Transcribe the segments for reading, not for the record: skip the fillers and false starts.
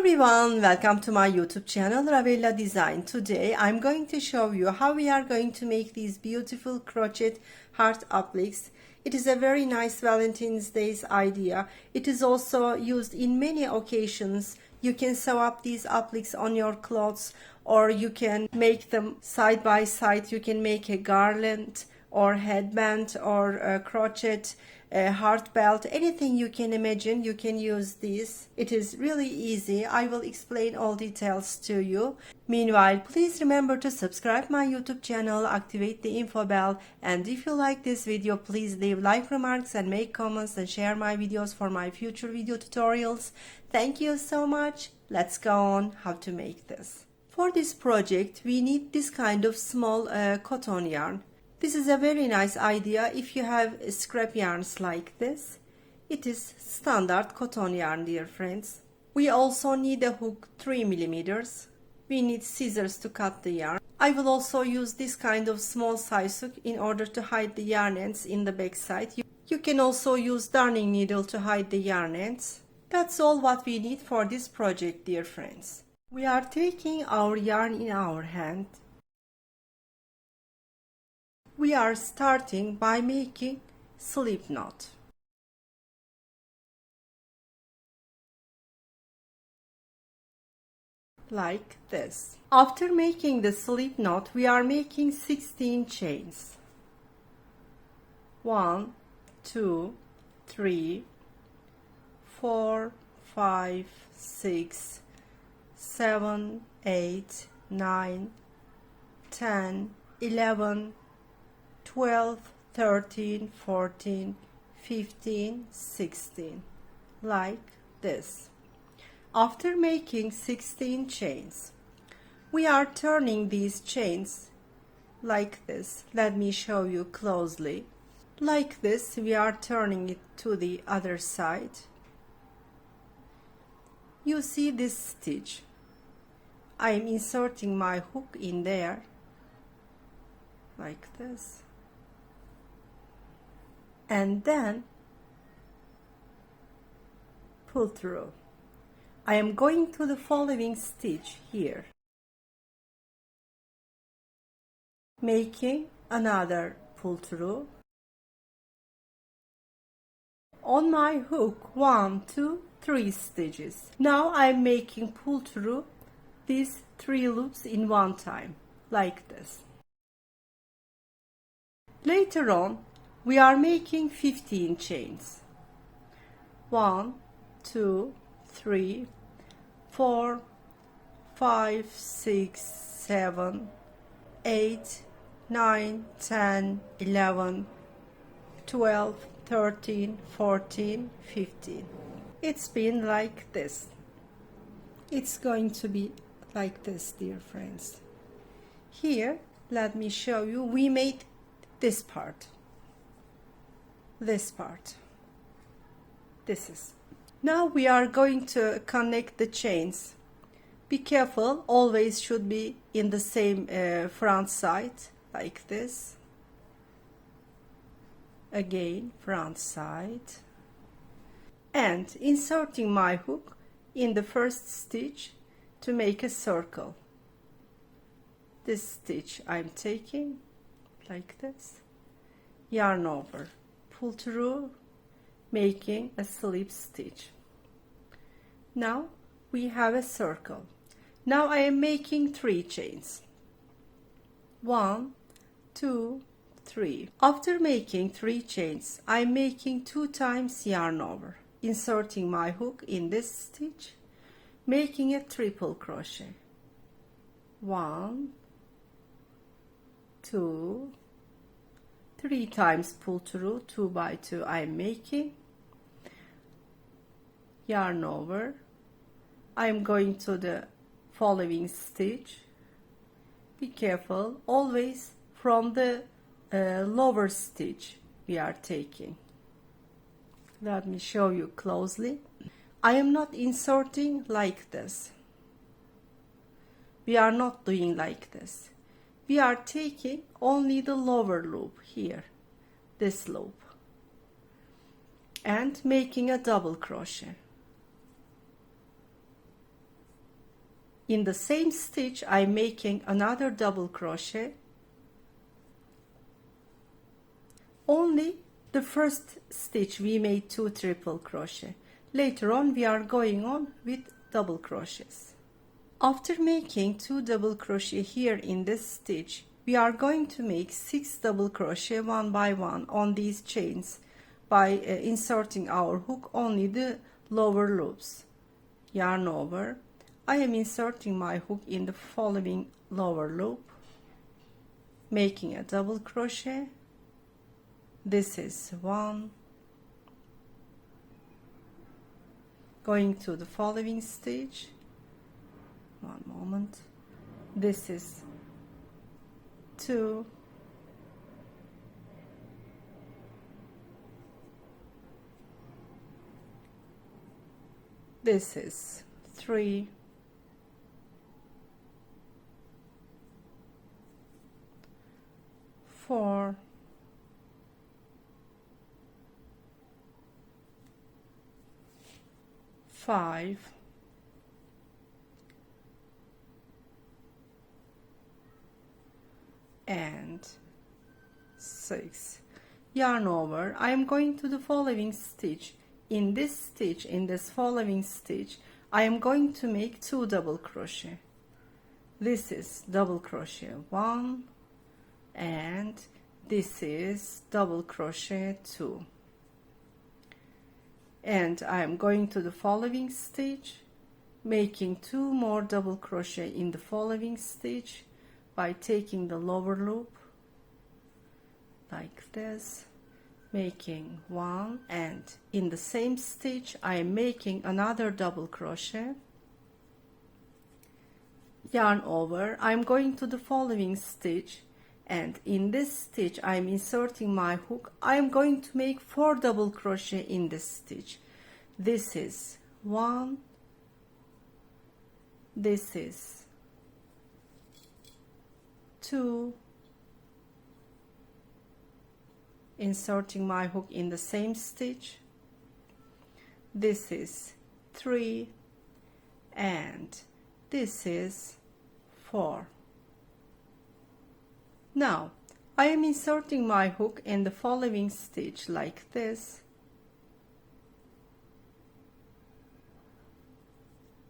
everyone, welcome to my YouTube channel Ravella Design. Today I'm going to show you how we are going to make these beautiful crochet heart appliques. It is a very nice Valentine's Day's idea. It is also used in many occasions. You can sew up these appliques on your clothes, or you can make them side by side. You can make a garland or headband or a crochet, a heart belt, anything you can imagine, you can use this. It is really easy. I will explain all details to you. Meanwhile, please remember to subscribe my YouTube channel, activate the info bell, and if you like this video, please leave like remarks and make comments and share my videos for my future video tutorials. Thank you so much. Let's go on how to make this. For this project, we need this kind of small cotton yarn. This is a very nice idea if you have scrap yarns like this. It is standard cotton yarn, dear friends. We also need a hook 3 millimeters. We need scissors to cut the yarn. I will also use this kind of small size hook in order to hide the yarn ends in the back side. You can also use darning needle to hide the yarn ends. That's all what we need for this project, dear friends. We are taking our yarn in our hand. We are starting by making slip knot. Like this. After making the slip knot, we are making 16 chains. 1, 2, 3, 4, 5, 6, 7, 8, 9, 10, 11, 12, 13, 14, 15, 16, like this. After making 16 chains, we are turning these chains like this. Let me show you closely. Like this, we are turning it to the other side. You see this stitch. I am inserting my hook in there, like this. And then pull through. I am going to the following stitch here, making another pull through. On my hook, 1, 2, 3 stitches. Now I am making pull through these 3 loops in one time, like this. Later on, we are making 15 chains. 1, 2, 3, 4, 5, 6, 7, 8, 9, 10, 11, 12, 13, 14, 15. It's been like this. It's going to be like this, dear friends. Here, let me show you, we made this part. This part. This is. Now we are going to connect the chains. Be careful, always should be in the same front side, like this. Again, front side. And inserting my hook in the first stitch to make a circle. This stitch I'm taking, like this. Yarn over. Pull through, making a slip stitch. Now we have a circle. Now I am making 3 chains. 1, 2, 3. After making 3 chains, I am making 2 times yarn over, inserting my hook in this stitch, making a triple crochet. 1, 2, 3 times pull through, 2 by 2 I am making, yarn over. I am going to the following stitch. Be careful, always from the lower stitch we are taking. Let me show you closely. I am not inserting like this. We are not doing like this. We are taking only the lower loop here, this loop, and making a double crochet. In the same stitch, I'm making another double crochet. Only the first stitch we made 2 triple crochet. Later on we are going on with double crochets. After making 2 double crochet here in this stitch, we are going to make 6 double crochet one by one on these chains by inserting our hook only the lower loops. Yarn over. I am inserting my hook in the following lower loop, making a double crochet. This is 1, going to the following stitch, one moment, this is 2, this is 3, 4, 5, and 6. Yarn over. I am going to the following stitch. In this stitch, in this following stitch, I am going to make 2 double crochet. This is double crochet 1, and this is double crochet 2. And I am going to the following stitch, making 2 more double crochet in the following stitch by taking the lower loop like this, making 1, and in the same stitch I am making another double crochet. Yarn over. I'm going to the following stitch, and in this stitch I am inserting my hook. I am going to make 4 double crochet in this stitch. This is 1, this is 2, inserting my hook in the same stitch, this is 3, and this is 4. Now I am inserting my hook in the following stitch like this.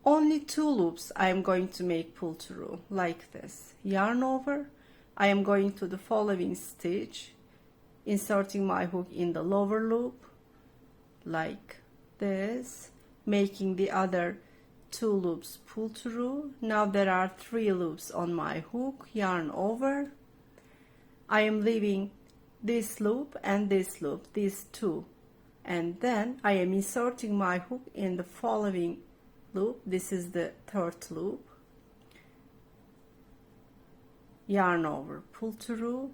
Only 2 loops I am going to make pull through like this. Yarn over. I am going to the following stitch, inserting my hook in the lower loop like this, making the other 2 loops pull through. Now there are 3 loops on my hook. Yarn over. I am leaving this loop and this loop, these 2, and then I am inserting my hook in the following loop. This is the 3rd loop. Yarn over, pull through,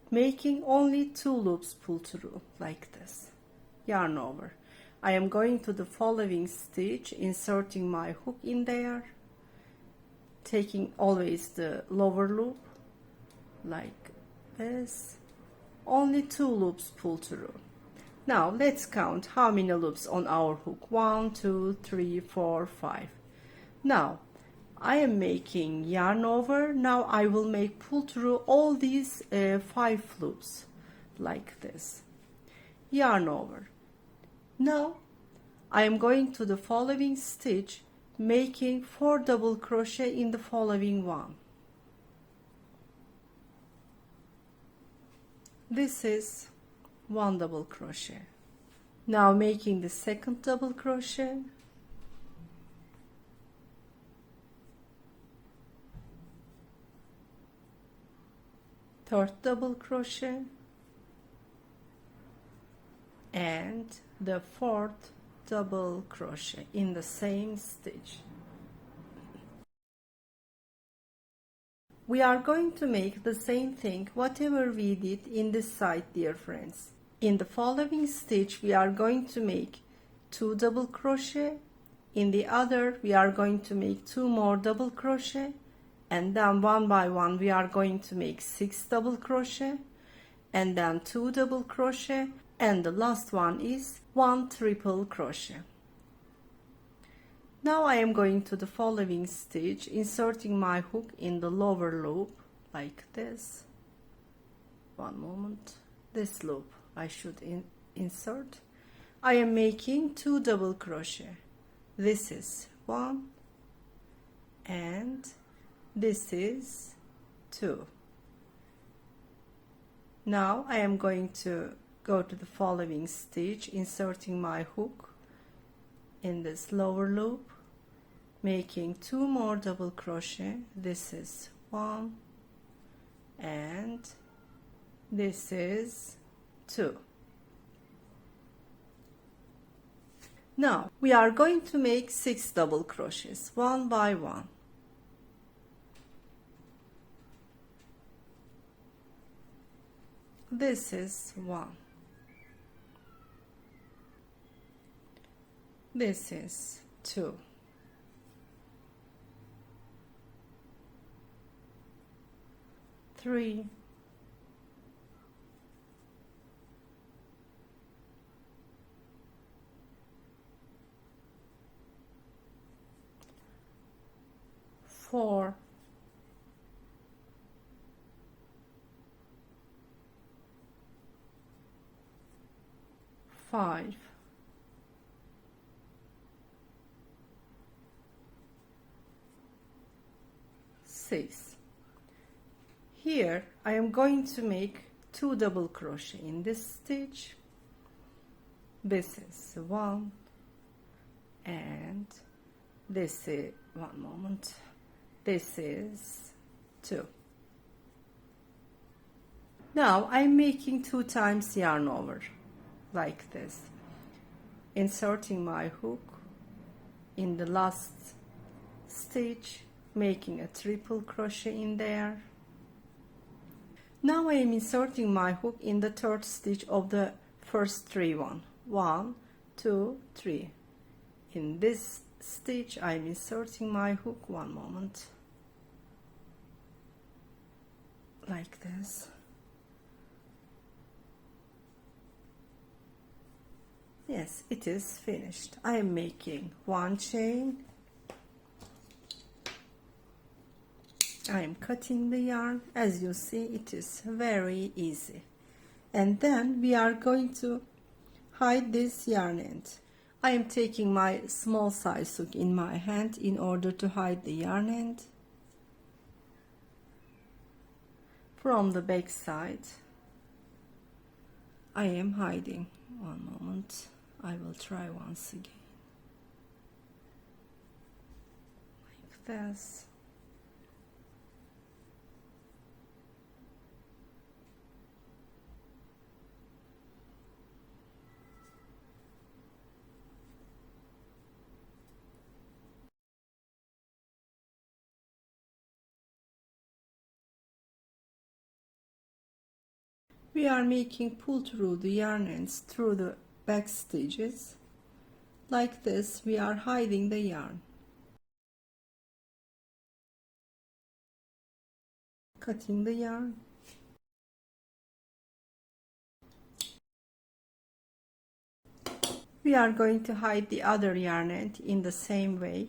making only 2 loops pull through like this. Yarn over. I am going to the following stitch, inserting my hook in there, taking always the lower loop like this. Only 2 loops pull through. Now let's count how many loops on our hook. 1, 2, 3, 4, 5. Now I am making yarn over. Now I will make pull through all these 5 loops like this. Yarn over. Now I am going to the following stitch, making 4 double crochet in the following one. This is 1 double crochet. Now making the 2nd double crochet, third double crochet, and the 4th double crochet in the same stitch. We are going to make the same thing whatever we did in this side, dear friends. In the following stitch we are going to make 2 double crochet, in the other we are going to make 2 more double crochet, and then one by one we are going to make 6 double crochet, and then 2 double crochet, and the last one is 1 triple crochet. Now I am going to the following stitch, inserting my hook in the lower loop like this. One moment. This loop I should insert. I am making 2 double crochet. This is 1 and this is 2. Now I am going to go to the following stitch, inserting my hook in this lower loop, making 2 more double crochet. This is 1 and this is 2. Now we are going to make 6 double crochets one by one. This is 1. This is 2. Three. 4. 5. 6. Here I am going to make 2 double crochet in this stitch. This is 1 and this is, one moment, this is 2. Now I'm making 2 times yarn over like this, inserting my hook in the last stitch, making a triple crochet in there. Now I am inserting my hook in the 3rd stitch of the first 3 one. 1, 2, 3. In this stitch I am inserting my hook, one moment, like this. Yes, it is finished. I am making 1 chain. I am cutting the yarn. As you see, it is very easy. And then we are going to hide this yarn end. I am taking my small size hook in my hand in order to hide the yarn end. From the back side, I am hiding. One moment. I will try once again. Like this. We are making pull through the yarn ends through the back stitches. Like this, we are hiding the yarn. Cutting the yarn. We are going to hide the other yarn end in the same way.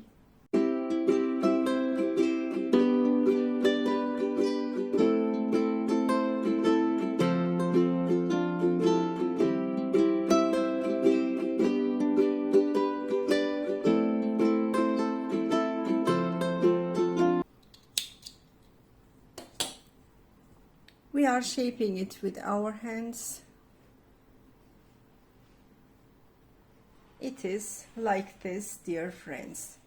We are shaping it with our hands. It is like this, dear friends.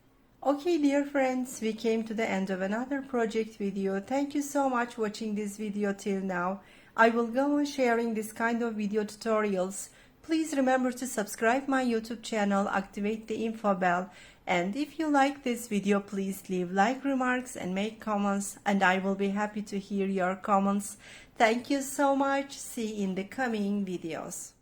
Okay, dear friends, we came to the end of another project video. Thank you so much for watching this video till now. I will go on sharing this kind of video tutorials. Please remember to subscribe my YouTube channel, activate the info bell, and if you like this video, please leave like remarks and make comments, and I will be happy to hear your comments. Thank you so much. See you in the coming videos.